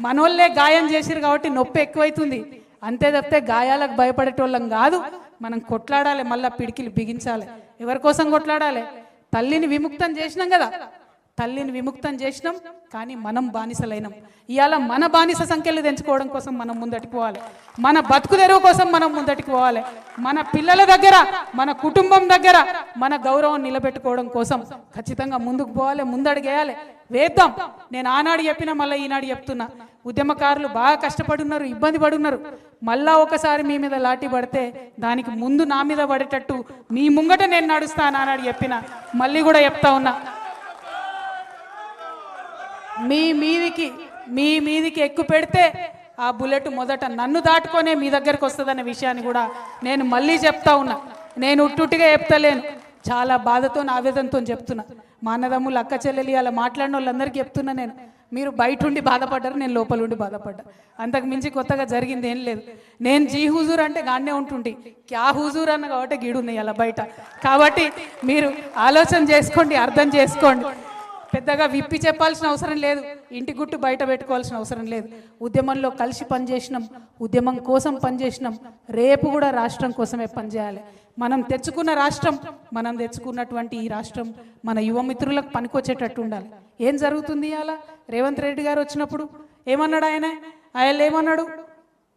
మనోళ్ళే గాయం చేసిరు కాబట్టి నొప్పి ఎక్కువైతుంది. అంతే తప్పితే గాయాలకు భయపడేటోళ్ళం కాదు. మనం కొట్లాడాలి, మళ్ళీ పిడికిలు బిగించాలి. ఎవరి కోసం కొట్లాడాలి? తల్లిని విముక్తం చేసినాం కదా, తల్లిని విముక్తం చేసినాం, కానీ మనం బానిసలైనాం. ఇవాళ మన బానిస సంఖ్యలు తెంచుకోవడం కోసం మనం ముందటికి పోవాలి. మన బతుకు తెరువు కోసం మనం ముందటికి పోవాలి. మన పిల్లల దగ్గర, మన కుటుంబం దగ్గర మన గౌరవం నిలబెట్టుకోవడం కోసం ఖచ్చితంగా ముందుకు పోవాలి, ముందడుగేయాలి, వేద్దాం. నేను ఆనాడు చెప్పినా మళ్ళీ ఈనాడు చెప్తున్నా, ఉద్యమకారులు బాగా కష్టపడున్నారు, ఇబ్బంది పడున్నారు. మళ్ళా ఒకసారి మీ మీద లాఠీ పడితే దానికి ముందు నా మీద పడేటట్టు మీ ముంగట నేను నడుస్తాను ఆనాడు చెప్పిన, మళ్ళీ కూడా చెప్తా ఉన్నా. మీ మీదికి ఎక్కువ పెడితే ఆ బుల్లెట్ మొదట నన్ను దాటుకొనే మీ దగ్గరకు వస్తుందనే విషయాన్ని కూడా నేను మళ్ళీ చెప్తా ఉన్నా. నేను ఉట్టుగా చెప్తలేను, చాలా బాధతో ఆవేదనతో చెప్తున్నా. మా అన్నదమ్ములు అక్క చెల్లెలు అలా మాట్లాడిన వాళ్ళందరికీ చెప్తున్నా. నేను, మీరు బయట ఉండి బాధపడ్డారు, నేను లోపల ఉండి బాధపడ్డా. అంతకు మించి కొత్తగా జరిగింది ఏం లేదు. నేను జీ హుజూర్ అంటే గానే ఉంటుంటే క్యా హుజూర్ అన్న కాబట్టి గీడున్నాయి అలా బయట. కాబట్టి మీరు ఆలోచన చేసుకోండి, అర్థం చేసుకోండి. పెద్దగా విప్పి చెప్పాల్సిన అవసరం లేదు, ఇంటి గుట్టు బయట పెట్టుకోవాల్సిన అవసరం లేదు. ఉద్యమంలో కలిసి పనిచేసినాం, ఉద్యమం కోసం పనిచేసినాం, రేపు కూడా రాష్ట్రం కోసమే పనిచేయాలి. మనం తెచ్చుకున్న రాష్ట్రం, మనం తెచ్చుకున్నటువంటి ఈ రాష్ట్రం మన యువమిత్రులకు పనికొచ్చేటట్టు ఉండాలి. ఏం జరుగుతుంది అలా? రేవంత్ రెడ్డి గారు వచ్చినప్పుడు ఏమన్నాడు ఆయన ఏమన్నాడు?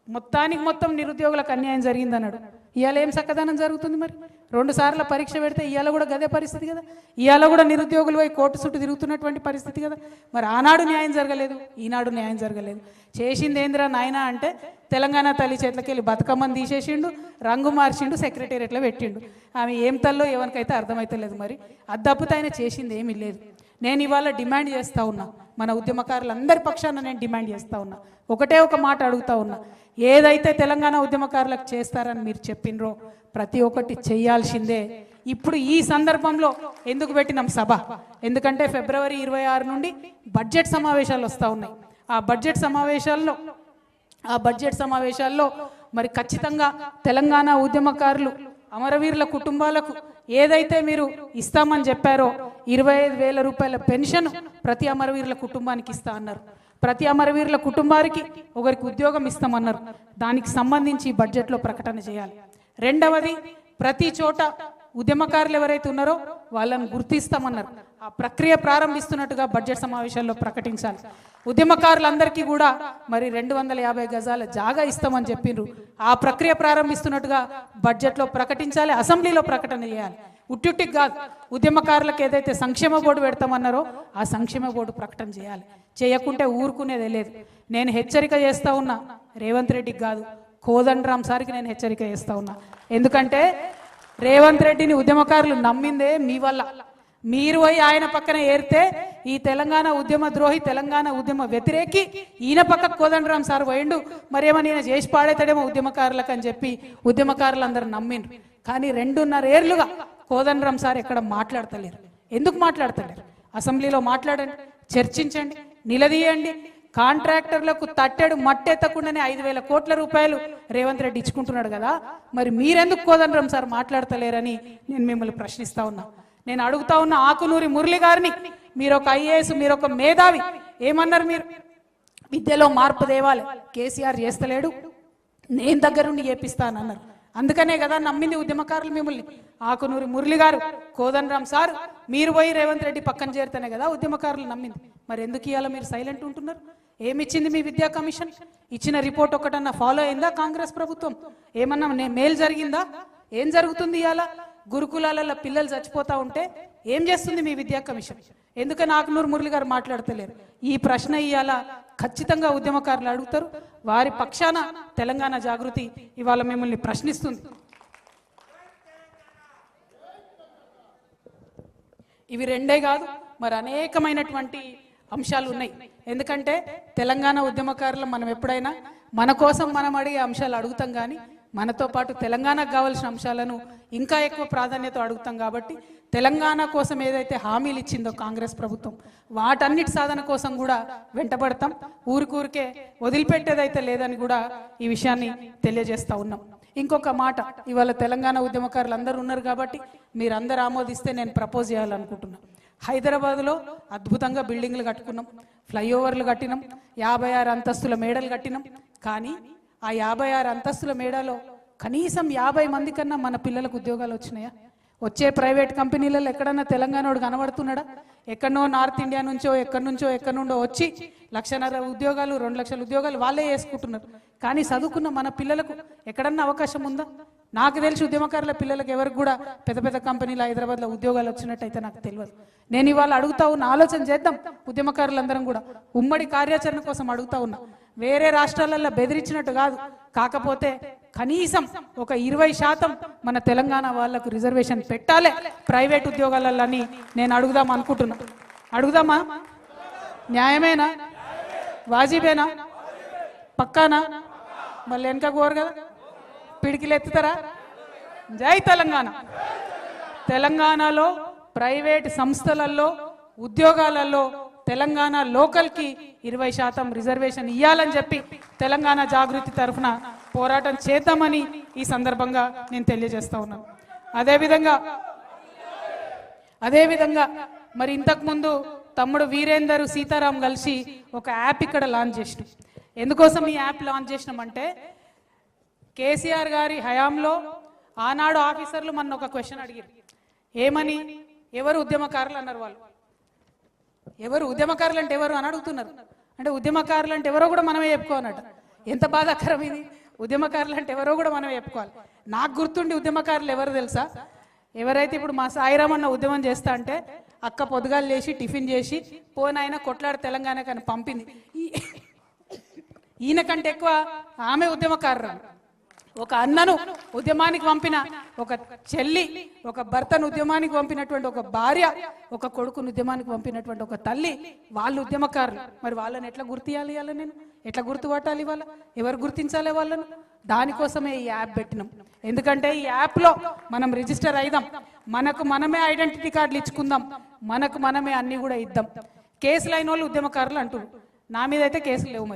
మొత్తానికి మొత్తం నిరుద్యోగులకు అన్యాయం జరిగిందన్నాడు. ఇవాళ ఏం చక్కదనం జరుగుతుంది? మరి 2 సార్ల పరీక్ష పెడితే ఇవాళ కూడా గదే పరిస్థితి కదా. ఇవాళ కూడా నిరుద్యోగులు పోయి కోర్టు చుట్టూ తిరుగుతున్నటువంటి పరిస్థితి కదా. మరి ఆనాడు న్యాయం జరగలేదు, ఈనాడు న్యాయం జరగలేదు. చేసింది ఏందిరా నాయన అంటే తెలంగాణ తల్లి చేతులకి వెళ్ళి బతుకమ్మని తీసేసిండు, రంగు మార్చిండు, సెక్రటేరియట్లో పెట్టిండు. ఆమె ఏం తల్లో ఎవరికైతే అర్థమైతలేదు. మరి అద్దప్పుతో ఆయన చేసింది ఏమీ లేదు. నేను ఇవాళ డిమాండ్ చేస్తూ ఉన్నా, మన ఉద్యమకారులందరి పక్షాన నేను డిమాండ్ చేస్తూ ఉన్నా. ఒకటే ఒక మాట అడుగుతా ఉన్నా, ఏదైతే తెలంగాణ ఉద్యమకారులకు చేస్తారని మీరు చెప్పినరో ప్రతి ఒక్కటి చేయాల్సిందే. ఇప్పుడు ఈ సందర్భంలో ఎందుకు పెట్టినాం సభ? ఎందుకంటే ఫిబ్రవరి 26 నుండి బడ్జెట్ సమావేశాలు వస్తూ ఉన్నాయి. ఆ బడ్జెట్ సమావేశాల్లో మరి ఖచ్చితంగా తెలంగాణ ఉద్యమకారులు అమరవీరుల కుటుంబాలకు ఏదైతే మీరు ఇస్తామని చెప్పారో 25,000 రూపాయల పెన్షన్ ప్రతి అమరవీరుల కుటుంబానికి ఇస్తా అన్నారు. ప్రతి అమరవీరుల కుటుంబానికి ఒకరికి ఉద్యోగం ఇస్తామన్నారు. దానికి సంబంధించి బడ్జెట్లో ప్రకటన చేయాలి. రెండవది, ప్రతి చోట ఉద్యమకారులు ఎవరైతే ఉన్నారో వాళ్ళని గుర్తిస్తామన్నారు. ఆ ప్రక్రియ ప్రారంభిస్తున్నట్టుగా బడ్జెట్ సమావేశాల్లో ప్రకటించాలి. ఉద్యమకారులందరికీ కూడా మరి 250 గజాల జాగా ఇస్తామని చెప్పిండ్రు. ఆ ప్రక్రియ ప్రారంభిస్తున్నట్టుగా బడ్జెట్లో ప్రకటించాలి, అసెంబ్లీలో ప్రకటన చేయాలి. ఉట్టికి కాదు, ఉద్యమకారులకు ఏదైతే సంక్షేమ బోర్డు పెడతామన్నారో ఆ సంక్షేమ బోర్డు ప్రకటన చేయాలి. చేయకుంటే ఊరుకునేదే లేదు. నేను హెచ్చరిక చేస్తూ ఉన్నా, రేవంత్ రెడ్డికి కాదు, కోదండరామ్ సార్కి నేను హెచ్చరిక చేస్తూ ఉన్నా. ఎందుకంటే రేవంత్ రెడ్డిని ఉద్యమకారులు నమ్మిందే మీ వల్ల. మీరు పోయి ఆయన పక్కన ఏరితే ఈ తెలంగాణ ఉద్యమ ద్రోహి, తెలంగాణ ఉద్యమ వ్యతిరేకి ఈయన పక్కకు కోదండరామ్ సార్ పోయిండు, మరేమో ఈయన చేసి పాడేతాడేమో ఉద్యమకారులకు అని చెప్పి ఉద్యమకారులందరూ నమ్మిండ్రు. కానీ 2.5 ఏళ్లుగా కోదండరామ్ సార్ ఎక్కడ మాట్లాడతలేరు. ఎందుకు మాట్లాడతలేరు? అసెంబ్లీలో మాట్లాడండి, చర్చించండి, నిలదీయండి. కాంట్రాక్టర్లకు తట్టెడు మట్టెత్తకుండానే 5,000 కోట్ల రూపాయలు రేవంత్ రెడ్డి ఇచ్చుకుంటున్నాడు కదా. మరి మీరెందుకు కోదండరామ్ సార్ మాట్లాడతలేరని నేను మిమ్మల్ని ప్రశ్నిస్తా ఉన్నా. నేను అడుగుతా ఉన్న ఆకునూరి మురళి గారిని, మీరు ఒక ఐఏఎస్, మీరు ఒక మేధావి, ఏమన్నారు? మీరు విద్యలో మార్పు తేవాలి, కేసీఆర్ చేస్తలేడు, నేను దగ్గరుండి చేపిస్తానన్నారు. అందుకనే కదా నమ్మింది ఉద్యమకారులు మిమ్మల్ని. ఆకునూరి మురళి గారు, కోదండరామ్ సార్ మీరు పోయి రేవంత్ రెడ్డి పక్కన చేరితేనే కదా ఉద్యమకారులు నమ్మింది. మరి ఎందుకు ఇవాళ మీరు సైలెంట్ ఉంటున్నారు? ఏమిచ్చింది మీ విద్యా కమిషన్? ఇచ్చిన రిపోర్ట్ ఒకటన్నా ఫాలో అయిందా కాంగ్రెస్ ప్రభుత్వం? ఏమన్నా మేలు జరిగిందా? ఏం జరుగుతుంది ఇవాళ? గురుకులాలలో పిల్లలు చచ్చిపోతా ఉంటే ఏం చేస్తుంది మీ విద్యా కమిషన్? ఎందుకని ఆకునూరు మురళి గారు మాట్లాడతలేరు? ఈ ప్రశ్న ఇవాళ ఖచ్చితంగా ఉద్యమకారులు అడుగుతారు. వారి పక్షాన తెలంగాణ జాగృతి ఇవాళ మిమ్మల్ని ప్రశ్నిస్తుంది. ఇవి రెండే కాదు, మరి అనేకమైనటువంటి అంశాలు ఉన్నాయి. ఎందుకంటే తెలంగాణ ఉద్యమకారులు మనం ఎప్పుడైనా మన కోసం మనం అడిగే అంశాలు అడుగుతాం, కానీ మనతో పాటు తెలంగాణకు కావాల్సిన అంశాలను ఇంకా ఎక్కువ ప్రాధాన్యత అడుగుతాం. కాబట్టి తెలంగాణ కోసం ఏదైతే హామీలు ఇచ్చిందో కాంగ్రెస్ ప్రభుత్వం, వాటన్నిటి సాధన కోసం కూడా వెంటబడతాం. ఊరికే వదిలిపెట్టేదైతే లేదని కూడా ఈ విషయాన్ని తెలియజేస్తా ఉన్నాం. ఇంకొక మాట, ఇవాళ తెలంగాణ ఉద్యమకారులు అందరూ ఉన్నారు కాబట్టి మీరందరూ ఆమోదిస్తే నేను ప్రపోజ్ చేయాలనుకుంటున్నా. హైదరాబాద్లో అద్భుతంగా బిల్డింగ్లు కట్టుకున్నాం, ఫ్లైఓవర్లు కట్టినాం, 56 అంతస్తుల మేడలు కట్టినాం. కానీ ఆ 56 అంతస్తుల మేడలో కనీసం 50 మంది కన్నా మన పిల్లలకు ఉద్యోగాలు వచ్చినాయా? వచ్చే ప్రైవేట్ కంపెనీలలో ఎక్కడన్నా తెలంగాణోడు కనబడుతున్నాడా? ఎక్కడనో నార్త్ ఇండియా నుంచో ఎక్కడి నుండో వచ్చి 1,50,000 ఉద్యోగాలు 2 లక్షల ఉద్యోగాలు వాళ్ళే వేసుకుంటున్నారు. కానీ చదువుకున్న మన పిల్లలకు ఎక్కడన్నా అవకాశం ఉందా? నాకు తెలిసి ఉద్యమకారుల పిల్లలకు ఎవరికి కూడా పెద్ద పెద్ద కంపెనీలు హైదరాబాద్లో ఉద్యోగాలు వచ్చినట్టయితే నాకు తెలియదు. నేను ఇవాళ అడుగుతా ఉన్నా, ఆలోచన చేద్దాం. ఉద్యమకారులందరం కూడా ఉమ్మడి కార్యాచరణ కోసం అడుగుతా ఉన్నా. వేరే రాష్ట్రాలలో బెదిరించినట్టు కాదు, కాకపోతే కనీసం ఒక 20% మన తెలంగాణ వాళ్లకు రిజర్వేషన్ పెట్టాలి ప్రైవేట్ ఉద్యోగాలని నేను అడుగుదాం అనుకుంటున్నా. అడుగుదామా? న్యాయమేనా? వాజిబేనా? పక్కానా? మళ్ళీ వెనక కోరు కదా, పిడికిలు ఎత్తుతారా? జై తెలంగాణ. తెలంగాణలో ప్రైవేట్ సంస్థలలో ఉద్యోగాలలో తెలంగాణ లోకల్కి 20% రిజర్వేషన్ ఇవ్వాలని చెప్పి తెలంగాణ జాగృతి తరఫున పోరాటం చేద్దామని ఈ సందర్భంగా నేను తెలియజేస్తా ఉన్నాను. అదేవిధంగా మరి ఇంతకుముందు తమ్ముడు వీరేందర్ సీతారాం కలిసి ఒక యాప్ ఇక్కడ లాంచ్ చేసినాం. ఎందుకోసం ఈ యాప్ లాంచ్ చేసినామంటే, కేసీఆర్ గారి హయాంలో ఆనాడు ఆఫీసర్లు మన ఒక క్వశ్చన్ అడిగారు. ఏమని? ఎవరు ఉద్యమకారులు అన్నారు. వాళ్ళు ఎవరు ఉద్యమకారులు అంటే ఎవరు అని అడుగుతున్నారు. అంటే ఉద్యమకారులు అంటే ఎవరో కూడా మనమే చెప్పుకోనట. ఎంత బాధాకరం ఇది! ఉద్యమకారులు అంటే ఎవరో కూడా మనమే చెప్పుకోవాలి. నాకు గుర్తుండి ఉద్యమకారులు ఎవరు తెలుసా? ఎవరైతే ఇప్పుడు మా సాయిరామన్న ఉద్యమం చేస్తా అంటే అక్క పొద్దుగాలు లేచి టిఫిన్ చేసి పోనైనా కొట్లాడు తెలంగాణ కానీ పంపింది. ఈయన కంటే ఎక్కువ ఆమె ఉద్యమకారురాలు. ఒక అన్నను ఉద్యమానికి పంపిన ఒక చెల్లి, ఒక భర్తను ఉద్యమానికి పంపినటువంటి ఒక భార్య, ఒక కొడుకును ఉద్యమానికి పంపినటువంటి ఒక తల్లి, వాళ్ళు ఉద్యమకారులు. మరి వాళ్ళని ఎట్లా గుర్తియాలి? వాళ్ళని నేను ఎట్లా గుర్తుపట్టాలి? వాళ్ళ ఎవరు గుర్తించాలి వాళ్ళను? దానికోసమే ఈ యాప్ పెట్టినాం. ఎందుకంటే ఈ యాప్లో మనం రిజిస్టర్ అయిదాం, మనకు మనమే ఐడెంటిటీ కార్డులు ఇచ్చుకుందాం, మనకు మనమే అన్ని కూడా ఇద్దాం. కేసులు అయిన వాళ్ళు ఉద్యమకారులు అంటారు. నా మీద అయితే కేసులు లేవు.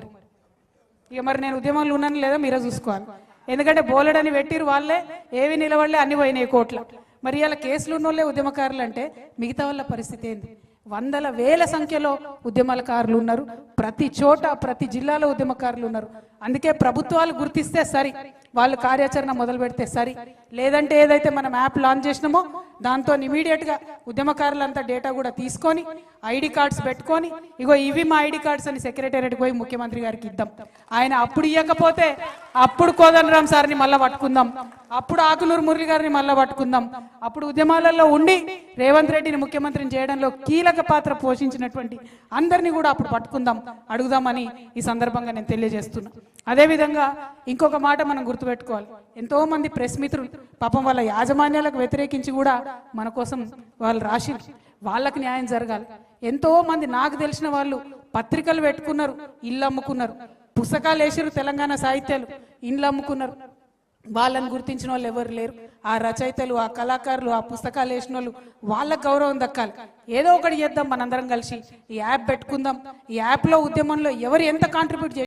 మరి నేను ఉద్యమంలో ఉన్నాను లేదా మీరే చూసుకోవాలి. ఎందుకంటే బోలెడని పెట్టిరు వాళ్ళే, ఏవి నిలబడలే, అన్ని పోయినాయి కోట్ల. మరి ఇలా కేసులు ఉన్నోళ్ళే ఉద్యమకారులు అంటే మిగతా వాళ్ళ పరిస్థితి ఏంది? వందల వేల సంఖ్యలో ఉద్యమకారులు ఉన్నారు. ప్రతి చోట ప్రతి జిల్లాలో ఉద్యమకారులు ఉన్నారు. అందుకే ప్రభుత్వాలు గుర్తిస్తే సరి, వాళ్ళు కార్యాచరణ మొదలు పెడితే సరి. లేదంటే ఏదైతే మనం యాప్ లాంచ్ చేసినామో దాంతో ఇమీడియట్గా ఉద్యమకారులంతా డేటా కూడా తీసుకొని ఐడి కార్డ్స్ పెట్టుకొని, ఇగో ఇవి మా ఐడి కార్డ్స్ అని సెక్రటేరియట్కి పోయి ముఖ్యమంత్రి గారికి ఇద్దాం. ఆయన అప్పుడు ఇవ్వకపోతే అప్పుడు కోదండరాం సార్ని మళ్ళీ పట్టుకుందాం, అప్పుడు ఆకునూరు మురళి గారిని మళ్ళీ పట్టుకుందాం. అప్పుడు ఉద్యమాలలో ఉండి రేవంత్ రెడ్డిని ముఖ్యమంత్రిని చేయడంలో కీలక పాత్ర పోషించినటువంటి అందరినీ కూడా అప్పుడు పట్టుకుందాం, అడుగుదామని ఈ సందర్భంగా నేను తెలియజేస్తున్నా. అదేవిధంగా ఇంకొక మాట మనం గుర్తుపెట్టుకోవాలి. ఎంతో మంది ప్రెస్ మిత్రులు పాపం వాళ్ళ యాజమాన్యాలకు వ్యతిరేకించి కూడా మన కోసం వాళ్ళు రాసి వాళ్ళకి న్యాయం జరగాలి. ఎంతో మంది నాకు తెలిసిన వాళ్ళు పత్రికలు పెట్టుకున్నారు, ఇల్లు అమ్ముకున్నారు, పుస్తకాలు వేసారు, తెలంగాణ సాహిత్యాలు, ఇండ్లు అమ్ముకున్నారు. వాళ్ళని గుర్తించిన వాళ్ళు ఎవరు లేరు. ఆ రచయితలు, ఆ కళాకారులు, ఆ పుస్తకాలు వేసిన వాళ్ళు, వాళ్ళకు గౌరవం దక్కాలి. ఏదో ఒకటి చేద్దాం మనందరం కలిసి. ఈ యాప్ పెట్టుకుందాం. ఈ యాప్లో ఉద్యమంలో ఎవరు ఎంత కాంట్రిబ్యూట్